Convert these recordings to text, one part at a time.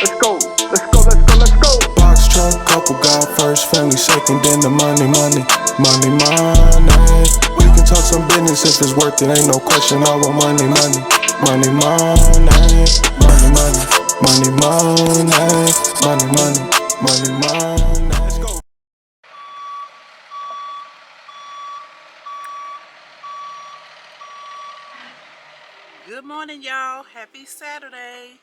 Let's go. Let's go. Let's go. Let's go. Boxtruck, couple God first, family second, then the money, money, money, money. We can talk some business if it's worth it, ain't no question. All about money, money, money, money, money, money, money, money, money, money, money, money. Let's go. Good morning, y'all. Happy Saturday.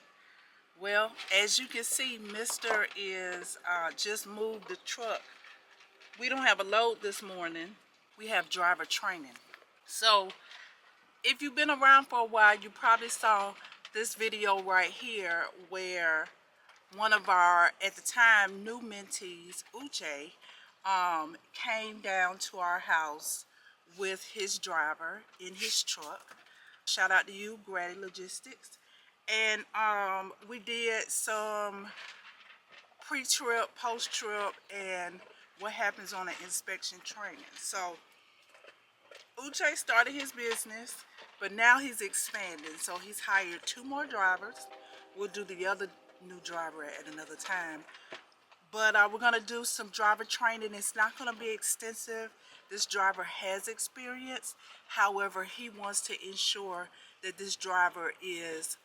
Well, as you can see, Mr. is just moved the truck. We don't have a load this morning. We have driver training. So if you've been around for a while, you probably saw this video right here where one of our, at the time, new mentees, Uche, came down to our house with his driver in his truck. Shout out to you, Grady Logistics. And we did some pre-trip, post-trip, and what happens on an inspection training. So Uche started his business, but now he's expanding. So he's hired 2 more drivers. We'll do the other new driver at another time. But we're going to do some driver training. It's not going to be extensive. This driver has experience. However, he wants to ensure that this driver is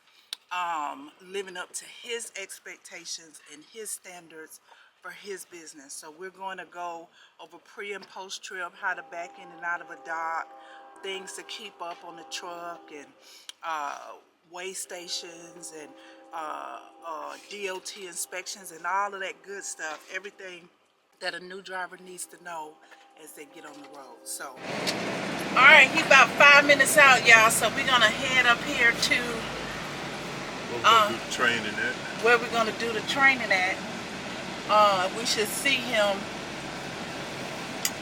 living up to his expectations and his standards for his business. So we're going to go over pre and post trip, how to back in and out of a dock, things to keep up on the truck, and weigh stations, and DOT inspections, and all of that good stuff. Everything that a new driver needs to know as they get on the road. So, all right, he's about 5 minutes out, y'all. So we're gonna head up here to where we're gonna do the training at. We should see him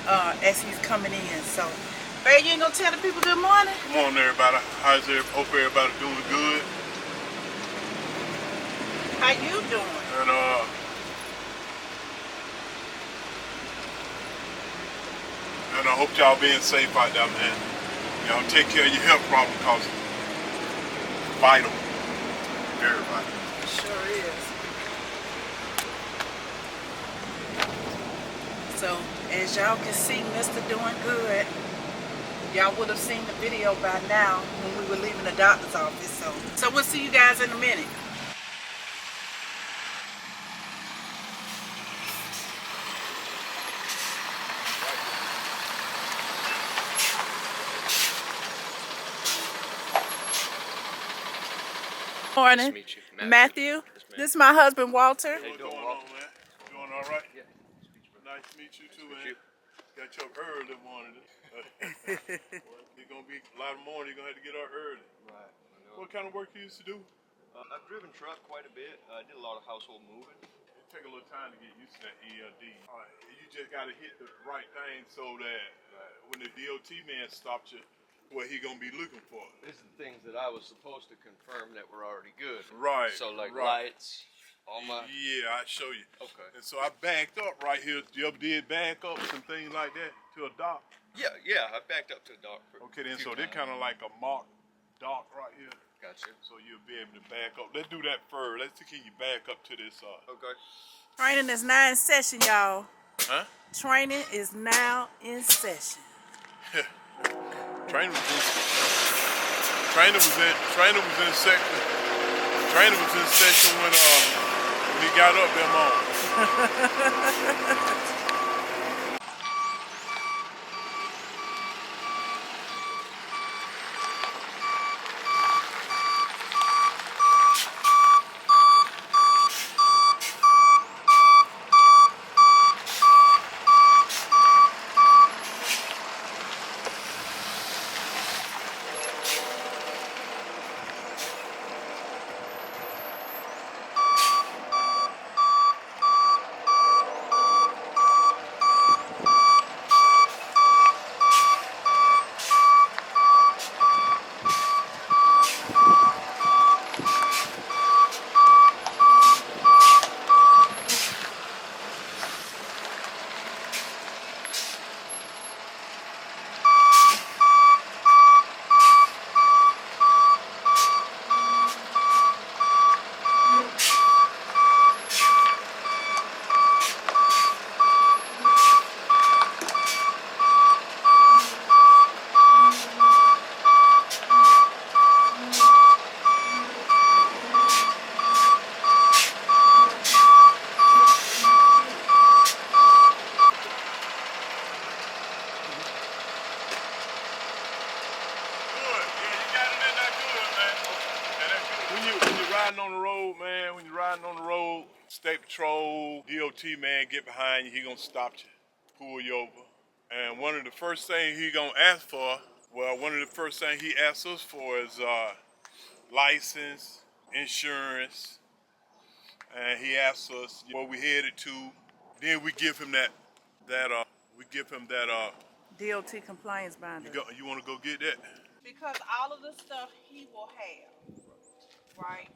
as he's coming in. So, Barry, you ain't gonna tell the people good morning? Good morning, everybody. How's everybody? Hope everybody doing good. How you doing? And I hope y'all being safe out there, man. Y'all take care of your health problem because it's vital to everybody. It sure is. So, as y'all can see, Mr. doing good. Y'all would have seen the video by now when we were leaving the doctor's office. So we'll see you guys in a minute. Morning. Nice to meet you. Matthew. This is my husband, Walter. What's going on, man? Doing all right? Yeah. Nice to meet you too, man. Got you up early this morning. It's gonna be a lot of morning. You're gonna have to get up early. Right. What kind of work you used to do? I've driven truck quite a bit. I did a lot of household moving. It take a little time to get used to that ELD. You just gotta hit the right thing so that when the DOT man stops you, what he gonna be looking for. These are the things that I was supposed to confirm that were already good. Right. So like right. lights, all my. Yeah, I'll show you. Okay. And so I backed up right here. You ever did back up some things like that to a dock? Yeah, I backed up to a dock. Okay, then so they're kind of like a mock dock right here. Gotcha. So you'll be able to back up. Let's do that first. Let's see, can you back up to this side? Okay. Training is now in session, y'all. Huh? Training is now in session. Training was in session when he got up there morning. man, when you're riding on the road, state patrol, DOT man get behind you, he gonna stop you, pull you over. And one of the first things he gonna ask for, one of the first things he asks us for is license, insurance, and he asks us where we headed to. Then we give him that DOT compliance binder. You want to go get that? Because all of the stuff he will have, right?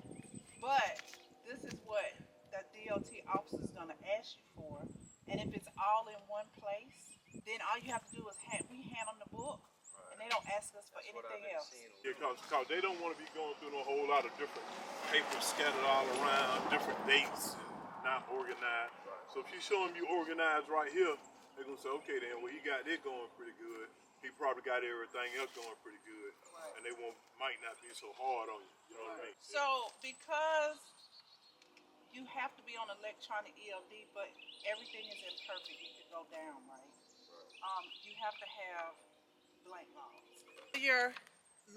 But this is what the DOT officer is going to ask you for. And if it's all in one place, then all you have to do is we hand them the book, and they don't ask us for anything else. Yeah, because they don't want to be going through a whole lot of different papers scattered all around, different dates, not organized. Right. So if you show them you organized right here, they're going to say, okay then, well he got this going pretty good. He probably got everything else going pretty good. Right. And they might not be so hard on you. You know what I mean? So because you have to be on electronic ELD, but everything is imperfect, it could go down, right? You have to have blank logs. Your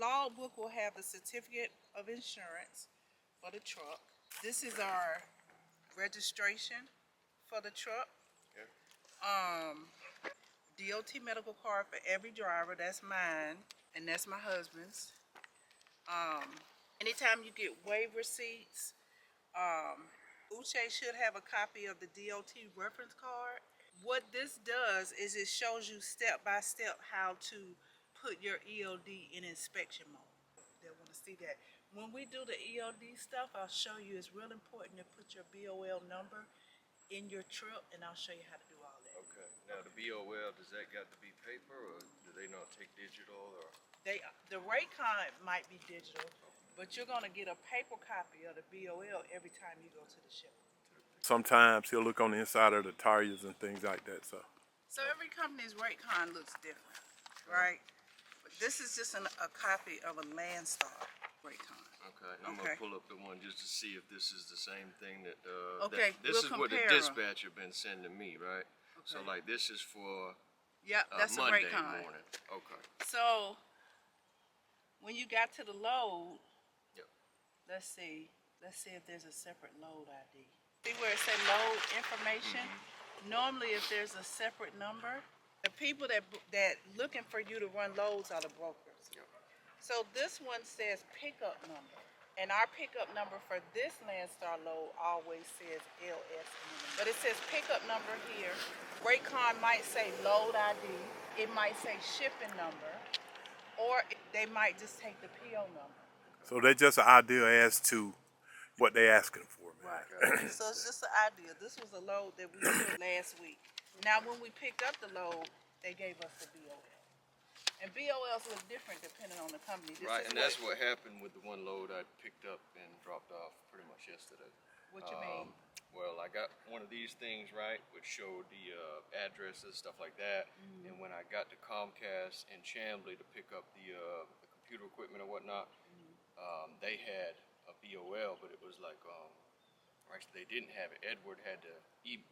log book will have the certificate of insurance for the truck. This is our registration for the truck. Okay. DOT medical card for every driver. That's mine, and that's my husband's. Anytime you get waiver receipts, Uche should have a copy of the DOT reference card. What this does is it shows you step by step how to put your ELD in inspection mode. They want to see that. When we do the ELD stuff, I'll show you it's real important to put your BOL number in your trip, and I'll show you how to do all that. Okay. Now the BOL, does that got to be paper, or do they not take digital, or? The rate card might be digital, but you're going to get a paper copy of the BOL every time you go to the shipper. Sometimes he'll look on the inside of the tires and things like that. So every company's rate card looks different, right? But this is just a copy of a Landstar rate card. Okay, I'm gonna pull up the one just to see if this is the same thing that. we'll This is what the compare 'em. dispatcher been sending me, right? Okay. So like this is for. Yep, that's a Monday rate card. morning. Okay. So when you got to the load, yep. Let's see if there's a separate load ID. See where it says load information? Normally if there's a separate number, the people that looking for you to run loads are the brokers. Yep. So this one says pickup number, and our pickup number for this Landstar load always says LS. But it says pickup number here. Rate card might say load ID, it might say shipping number, or they might just take the PO number. So they're just an idea as to what they're asking for. Right. So it's just an idea. This was a load that we took last week. Now when we picked up the load, they gave us the BOL. And BOLs look different depending on the company. Right, and that's what happened with the one load I picked up and dropped off pretty much yesterday. What you mean? Well, I got one of these things, right, which showed the addresses, stuff like that. And when I got to Comcast in Chamblee to pick up the computer equipment or whatnot, they had a BOL, but it was like, actually they didn't have it. Edward had to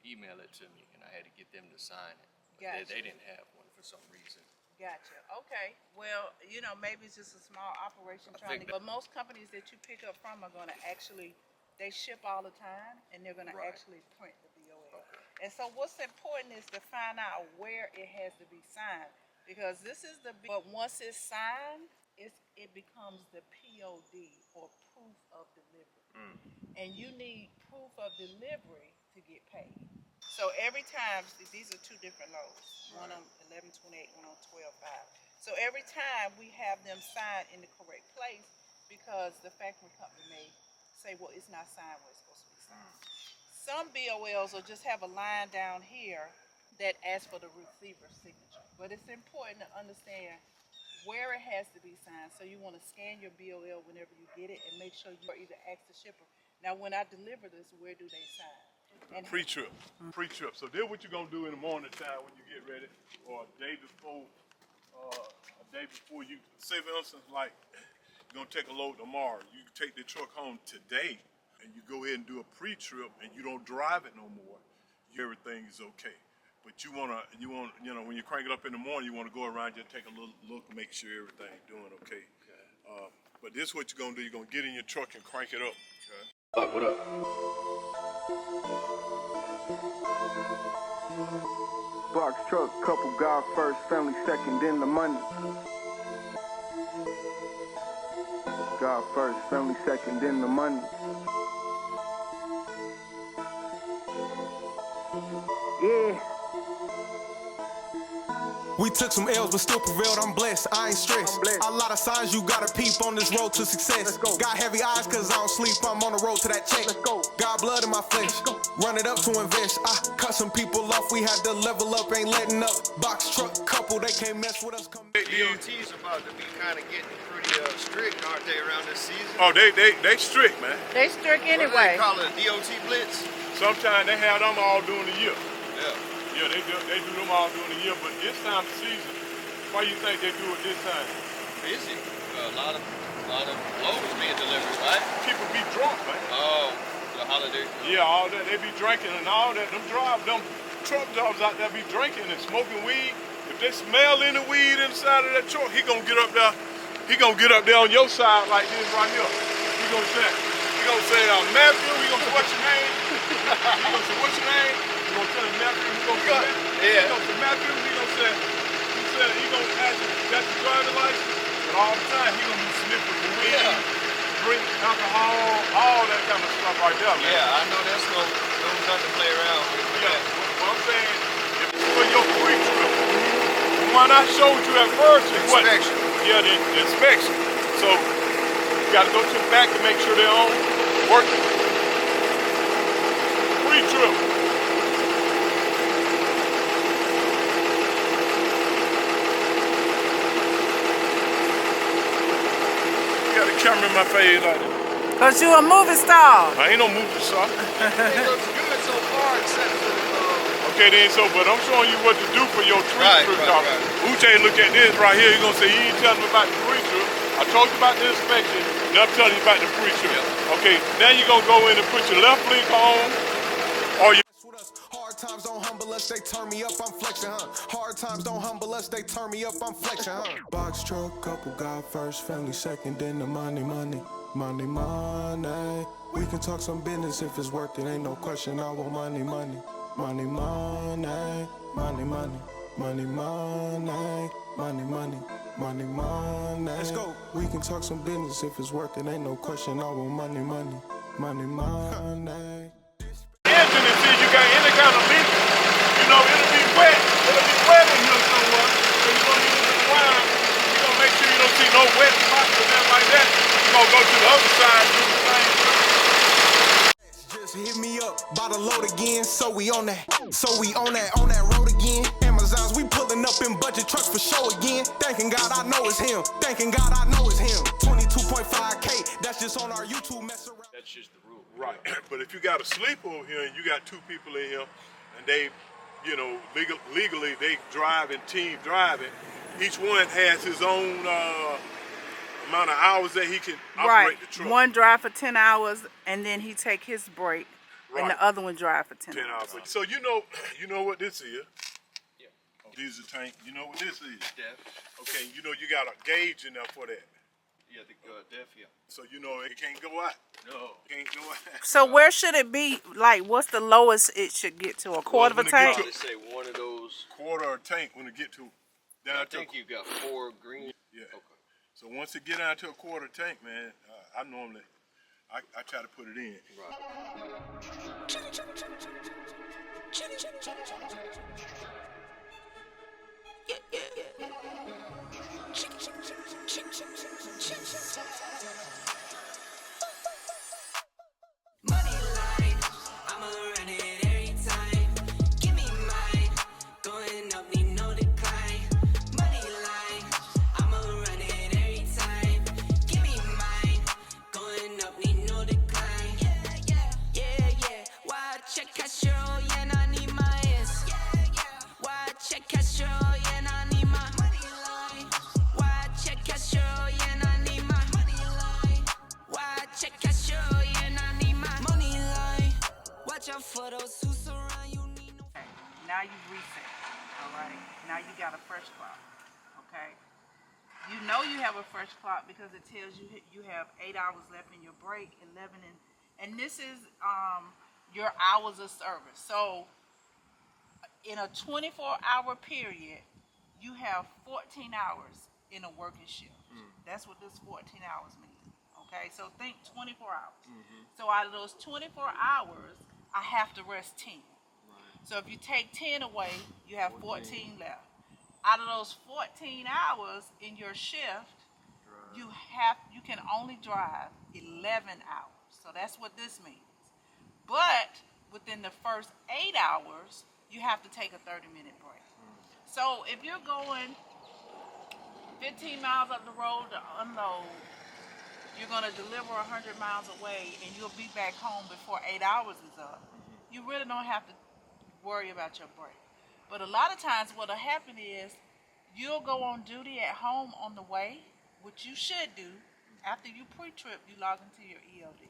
email it to me, and I had to get them to sign it. Gotcha. They didn't have one for some reason. Gotcha. Okay. Well, maybe it's just a small operation but most companies that you pick up from are going to actually, they ship all the time, and they're going to actually print the BOL. Okay. And so what's important is to find out where it has to be signed, because this is but once it's signed, it becomes the POD, or proof of delivery. And you need proof of delivery to get paid. So every time, these are two different loads. One on 1128, one on 125. So every time we have them signed in the correct place, because the factory company may say, well, it's not signed where it's supposed to be signed. Some BOLs will just have a line down here that asks for the receiver's signature. But it's important to understand where it has to be signed. So you want to scan your BOL whenever you get it and make sure you either ask the shipper, now when I deliver this, where do they sign? And Pre-trip. So then what you're going to do in the morning time when you get ready, or a day before you, say for instance, like you're going to take a load tomorrow, you take the truck home today and you go ahead and do a pre-trip and you don't drive it no more, everything is okay. But you want when you crank it up in the morning, you want to go around, just take a little look, make sure everything's doing okay. But this is what you're going to do. You're going to get in your truck and crank it up. Okay. What up? Boxtruck, couple God first, family second, then the money. God first, family second, then the money. Yeah. We took some L's but still prevailed, I'm blessed, I ain't stressed. A lot of signs you gotta peep on this road to success. Got heavy eyes cause I don't sleep, I'm on the road to that check. Got blood in my flesh, run it up to invest. I cut some people off, we had to level up, ain't letting up. Box truck couple, they can't mess with us. DOT's about to be kind of getting pretty strict, aren't they, around this season? Oh, they strict, man. They strict What do anyway. they call it, a DOT blitz? Sometimes they have them all during the year. Yeah. Yeah, they do them all during the year, but this time of season, why you think they do it this time? Busy. A lot of loads being delivered, right? People be drunk, man. Oh, the holiday. Yeah, all that, they be drinking and all that. Them truck drivers out there be drinking and smoking weed. If they smell any weed inside of that truck, he gonna get up there on your side like this right here. He gonna say, Matthew, he gonna say, what's your name? He gonna say, what's your name? He gonna tell him Matthew, he gonna say, Yeah. He gonna say Matthew, he gonna ask you, got your driving license? But all the time, he gonna be sniffing the weed, drink alcohol, all that kind of stuff right there, man. Yeah, I know that's no nothing to play around with. Yeah, what I'm saying, if it's for your free trip, the one I showed you at first is what? Inspection. Yeah, the inspection. So, you gotta go to the back to make sure they're on, working. Free trip. You got a camera in my face like that. Cause you a movie star. I ain't no movie star. It looks good so far, except for Okay, then, but I'm showing you what to do for your tree trip. Right. Uche, look at this right here. You're gonna say, you ain't telling me about the free trip. I told you about the inspection, now I'm telling you about the free trip. Yeah. Okay, now you're gonna go in and put your left blink on, or you. Hard times don't humble us, they turn me up, I'm flexing, huh? Hard times don't humble us, they turn me up, I'm flexing, huh? Box truck, couple, God first, family second, then the money. We can talk some business if it's worth it, ain't no question. I want money. Let's go. We can talk some business if it's worth it, ain't no question. I want money. Engine and see you got any kind of leak, it'll be wet. It'll be wet in here somewhere. So you're gonna use the wire. You're gonna make sure you don't see no wet spots or nothing like that. You're gonna go to the other side and do the same thing. Just hit me up, by the load again, so we on that road again. Amazons, we pulling up in budget trucks for show again. Thanking God I know it's him. 22.5K, that's just on our YouTube mess around. that's just the rule. Right, but if you got a sleeper over here and you got two people in here and they, legally they team driving, each one has his own amount of hours that he can operate the truck. One drive for 10 hours and then he take his break, and the other one drive for 10 hours. So you know what this is? Yeah. Diesel tank. You know what this is? Def. Okay, you got a gauge in there for that. Yeah, the def, yeah. So it can't go out. No. Can't go out. So where should it be? Like, what's the lowest it should get to? A quarter of a tank? They say one of those. Quarter of a tank when it get to down I to. think you got 4 green. Yeah. Okay. So once it get down to a quarter tank, man, I normally I try to put it in. Right. Money line, I'ma run it every time. Give me mine, going up, need no decline. Money line, I'ma run it every time. Give me mine, going up, need no decline. Yeah. Why check Castro, yeah, I need my ass. Why check Castro, yeah, I need my money line. Why check Castro, yeah, I need my money line. Why check Castro, yeah, I need my money line. Watch out for those who surround you. Need no. Okay, now you reset, all right? Now you got a fresh clock, okay? You know you have a fresh clock because it tells you you have 8 hours left in your break, 11 And this is your hours of service. So in a 24-hour period, you have 14 hours in a working shift. That's what this 14 hours means. Okay, so think 24 hours. So out of those 24 hours, I have to rest 10. So if you take 10 away, you have 14 left. Out of those 14 hours in your shift, you can only drive 11 hours. So that's what this means. But within the first 8 hours, you have to take a 30-minute break. So if you're going 15 miles up the road to unload, you're going to deliver 100 miles away and you'll be back home before 8 hours is up. You really don't have to worry about your break. But a lot of times what'll happen is you'll go on duty at home on the way, which you should do. After you pre-trip, you log into your EOD.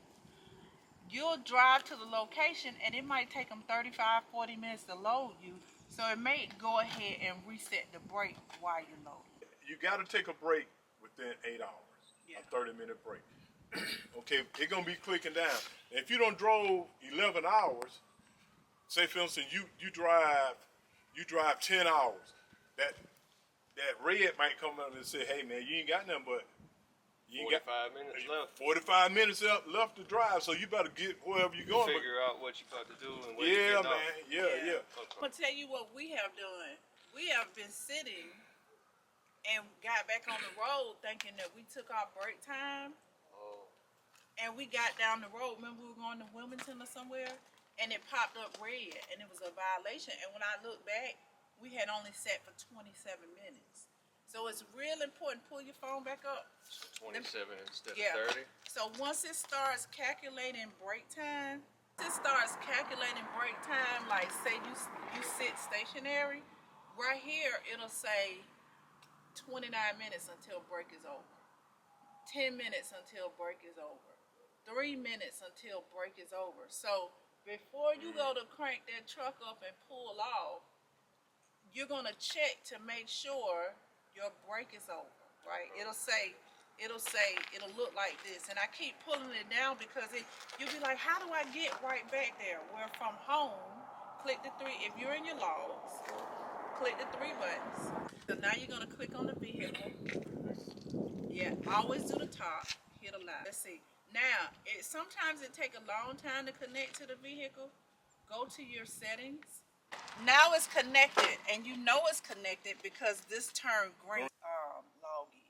You'll drive to the location and it might take them 35, 40 minutes to load you. So it may go ahead and reset the brake while you're loading. You got to take a break within 8 hours, a 30-minute break. Okay, it's going to be clicking down. If you don't drove 11 hours, say for instance, you drive 10 hours, that red might come up and say, hey man, you ain't got nothing but 45 minutes left. 45 minutes left to drive, so you better get wherever you're going. Figure out what you about to do and where you're getting off. Yeah. I'm going to tell you what we have done. We have been sitting and got back on the road thinking that we took our break time. And we got down the road. Remember we were going to Wilmington or somewhere? And it popped up red and it was a violation. And when I looked back, we had only sat for 27 minutes. So it's real important. Pull your phone back up. 27 instead of 30. So once it starts calculating break time, like say you sit stationary, right here it'll say 29 minutes until break is over. 10 minutes until break is over. 3 minutes until break is over. So before you go to crank that truck up and pull off, you're gonna check to make sure your break is over, right? It'll look like this, and I keep pulling it down because you'll be like, how do I get right back there? Where from home, click the three. If you're in your logs, click the 3 buttons. So now you're gonna click on the vehicle. Yeah, always do the top. Hit allow. Let's see. Now, sometimes it takes a long time to connect to the vehicle. Go to your settings. Now it's connected, and you know it's connected because this turned green. Log in.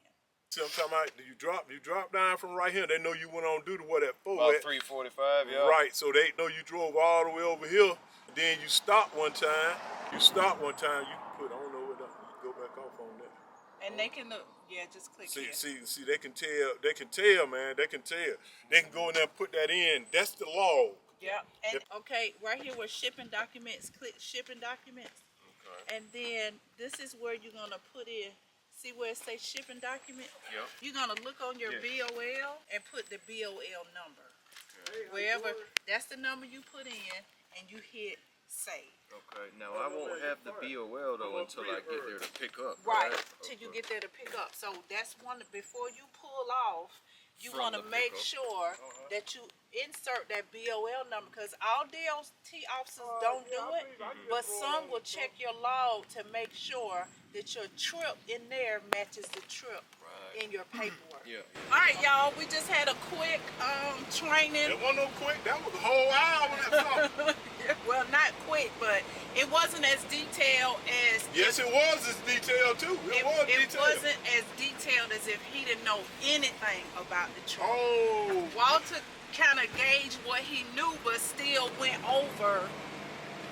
See what I'm talking about? You drop down from right here. They know you went on duty at 4. About 3:45, yeah. Right, so they know you drove all the way over here. Then you stop one time. You put, I don't know what, you go back off on that. And they can look, just click here. See, they can tell, man. They can tell. They can go in there and put that in. That's the log. Yeah, and okay, right here where shipping documents, click shipping documents. Okay. And then this is where you're gonna put in, see where it says shipping document? Yep. You're gonna look on your BOL and put the BOL number. Okay. Wherever, that's the number you put in, and you hit save. Okay, now I won't have the BOL though until I get there to pick up. Right, till you get there to pick up. So that's one, before you pull off, you want to make sure that you insert that BOL number, because all DOT officers don't do it, but some will check your log to make sure that your trip in there matches the trip in your paperwork. Yeah. All right, y'all, we just had a quick training. It wasn't no quick. That was a whole hour. Well, not quick, but it wasn't as detailed as... Yes, it was as detailed, too. It wasn't as detailed as if he didn't know anything about the truck. Oh. Walter kind of gauged what he knew, but still went over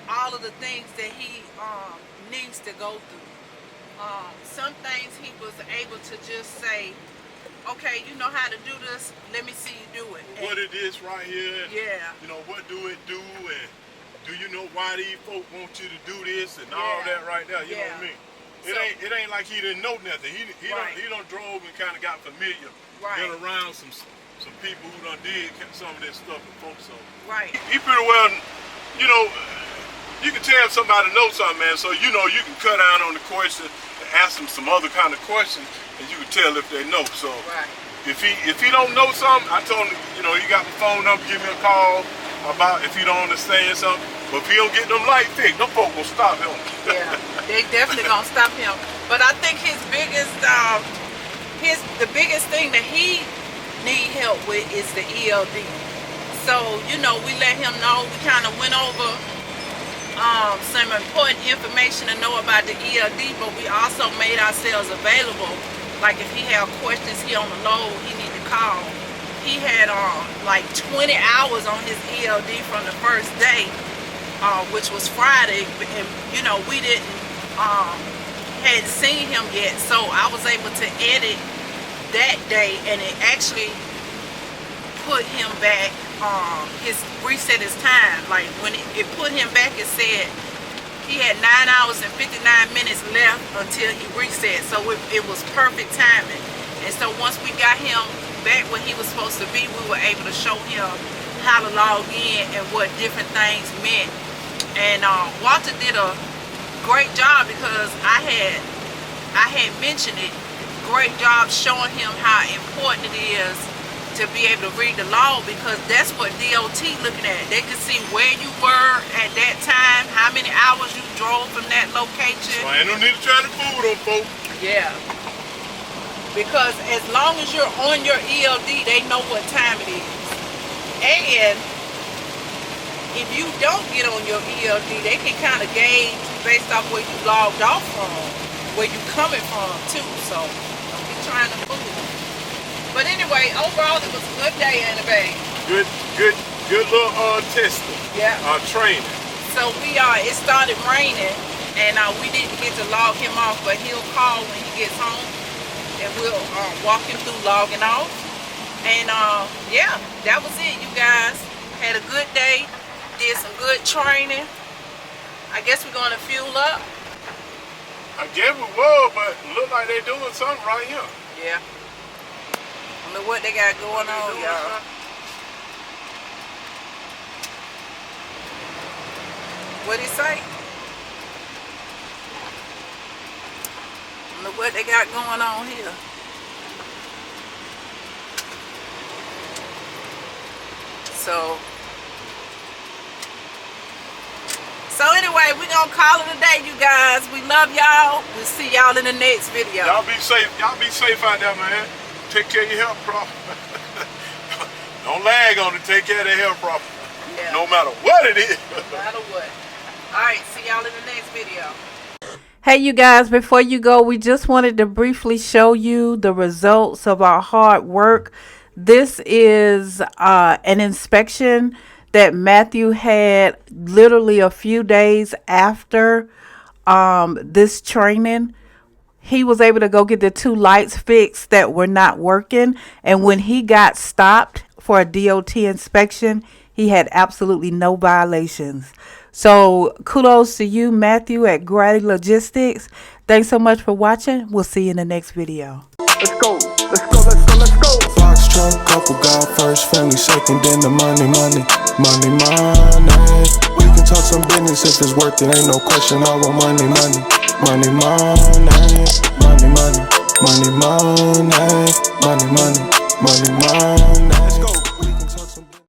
all of the things that he needs to go through. Some things he was able to just say, okay, you know how to do this, let me see you do it. What it is right here. Yeah. You know, what do it do, and do you know why these folk want you to do this, and all that right there, you know what I mean? It ain't like he didn't know nothing. He done drove and kind of got familiar. Been around some people who done did some of this stuff before, so. Right. He pretty well, you know, you can tell somebody knows something, man, so you know you can cut down on the question and ask them some other kind of questions, and you can tell if they know, so. Right. if he don't know something, I told him, you know, you got the phone number, give me a call about if you don't understand something. But if he don't get them light fixed, them folks will stop him. Yeah, they definitely gonna stop him. But I think his biggest, the biggest thing that he need help with is the ELD. So, you know, we let him know. We kind of went over some important information to know about the ELD, but we also made ourselves available. Like if he had questions, he on the load, he need to call. He had like 20 hours on his ELD from the first day, which was Friday, and you know, we hadn't seen him yet, so I was able to edit that day, and it actually put him back, reset his time. Like when it put him back, it said he had 9 hours and 59 minutes left until he reset, so it was perfect timing. And so once we got him back where he was supposed to be, we were able to show him how to log in and what different things meant. And Walter did a great job, because I had mentioned it. Great job showing him how important it is to be able to read the law, because that's what DOT looking at. They can see where you were at that time, how many hours you drove from that location. So I ain't no need to try to fool them folks. Yeah. Because as long as you're on your ELD, they know what time it is. And if you don't get on your ELD, they can kind of gauge based off where you logged off from, where you coming from too. So don't be trying to fool them. But anyway, overall it was a good day, Annabelle. Good little testing. Yeah. Training. So it started raining, and we didn't get to log him off, but he'll call when he gets home, and we'll walk him through logging off. And yeah, that was it, you guys. Had a good day, did some good training. I guess we're gonna fuel up. I guess we will, but look like they doing something right here. Yeah. I don't know what they got going on, y'all. What'd he say? I don't know what they got going on here. So anyway, we're gonna call it a day, you guys. We love y'all. We'll see y'all in the next video. Y'all be safe. Y'all be safe out there, man. Take care of your health problem. Don't lag on it. Take care of the health problem. Yeah. No matter what it is. No matter what. Alright, see y'all in the next video. Hey you guys, before you go, we just wanted to briefly show you the results of our hard work. This is an inspection that Matthew had literally a few days after this training. He was able to go get the 2 lights fixed that were not working, and when he got stopped for a DOT inspection, he had absolutely no violations. So kudos to you, Matthew, at Grady Logistics. Thanks so much for watching. We'll see you in the next video. Let's go, let's go, let's go, let's go. Boxtruck, couple God first, family second, then the money. We can talk some business if it's worth it, ain't no question. I want money. Let's go.